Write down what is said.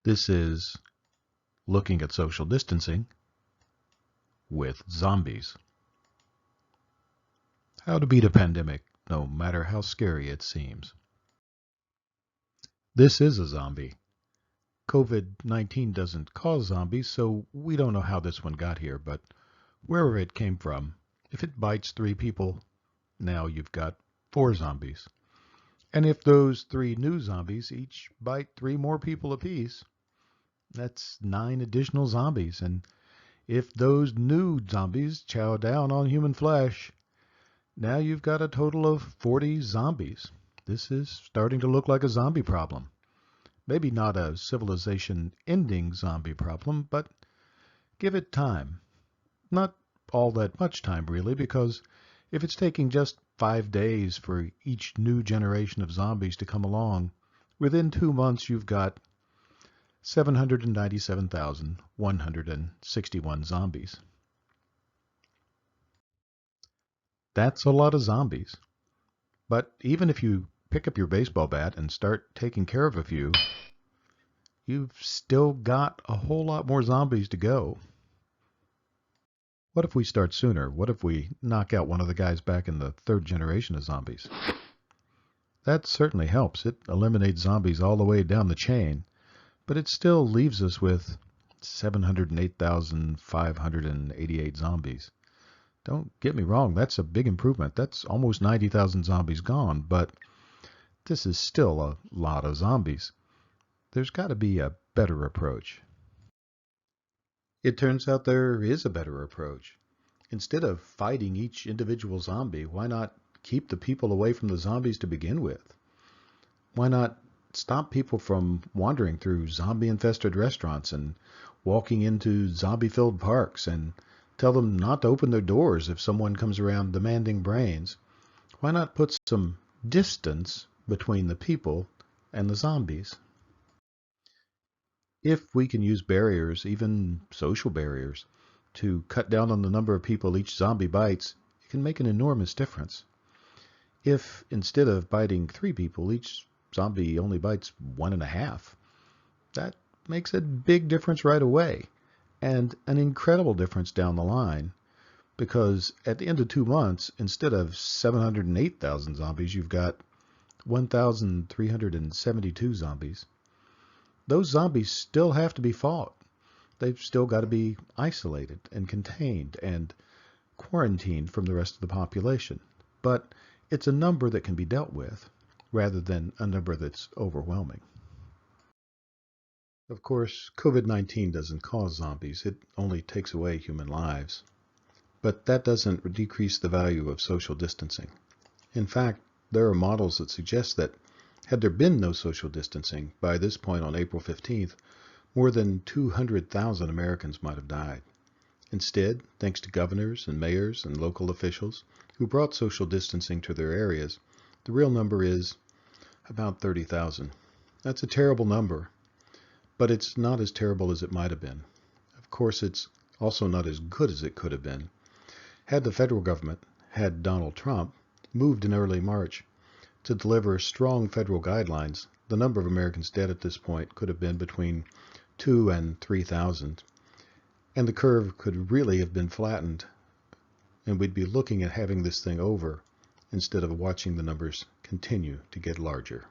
This is looking at social distancing with zombies. How to beat a pandemic, no matter how scary it seems. This is a zombie. COVID-19 doesn't cause zombies, so we don't know how this one got here, but wherever it came from, if it bites 3 people, now you've got 4 zombies. And if those 3 new zombies each bite 3 more people apiece, that's 9 additional zombies. And if those new zombies chow down on human flesh, now you've got a total of 40 zombies. This is starting to look like a zombie problem. Maybe not a civilization-ending zombie problem, but give it time. Not all that much time, really, because if it's taking just 5 days for each new generation of zombies to come along, within 2 months you've got 797,161 zombies. That's a lot of zombies. But even if you pick up your baseball bat and start taking care of a few, you've still got a whole lot more zombies to go. What if we start sooner? What if we knock out one of the guys back in the 3rd generation of zombies? That certainly helps. It eliminates zombies all the way down the chain, but it still leaves us with 708,588 zombies. Don't get me wrong, that's a big improvement. That's almost 90,000 zombies gone, but this is still a lot of zombies. There's got to be a better approach. It turns out there is a better approach. Instead of fighting each individual zombie, why not keep the people away from the zombies to begin with? Why not stop people from wandering through zombie-infested restaurants and walking into zombie-filled parks and tell them not to open their doors if someone comes around demanding brains? Why not put some distance between the people and the zombies? If we can use barriers, even social barriers, to cut down on the number of people each zombie bites, it can make an enormous difference. If instead of biting 3 people, each zombie only bites 1.5, that makes a big difference right away, and an incredible difference down the line, because at the end of 2 months, instead of 708,000 zombies, you've got 1,372 zombies. Those zombies still have to be fought. They've still got to be isolated and contained and quarantined from the rest of the population. But it's a number that can be dealt with rather than a number that's overwhelming. Of course, COVID-19 doesn't cause zombies. It only takes away human lives. But that doesn't decrease the value of social distancing. In fact, there are models that suggest that had there been no social distancing, by this point on April 15th, more than 200,000 Americans might have died. Instead, thanks to governors and mayors and local officials who brought social distancing to their areas, the real number is about 30,000. That's a terrible number, but it's not as terrible as it might have been. Of course, it's also not as good as it could have been. Had the federal government, had Donald Trump, moved in early March to deliver strong federal guidelines, the number of Americans dead at this point could have been between 2,000 and 3,000. And the curve could really have been flattened, and we'd be looking at having this thing over instead of watching the numbers continue to get larger.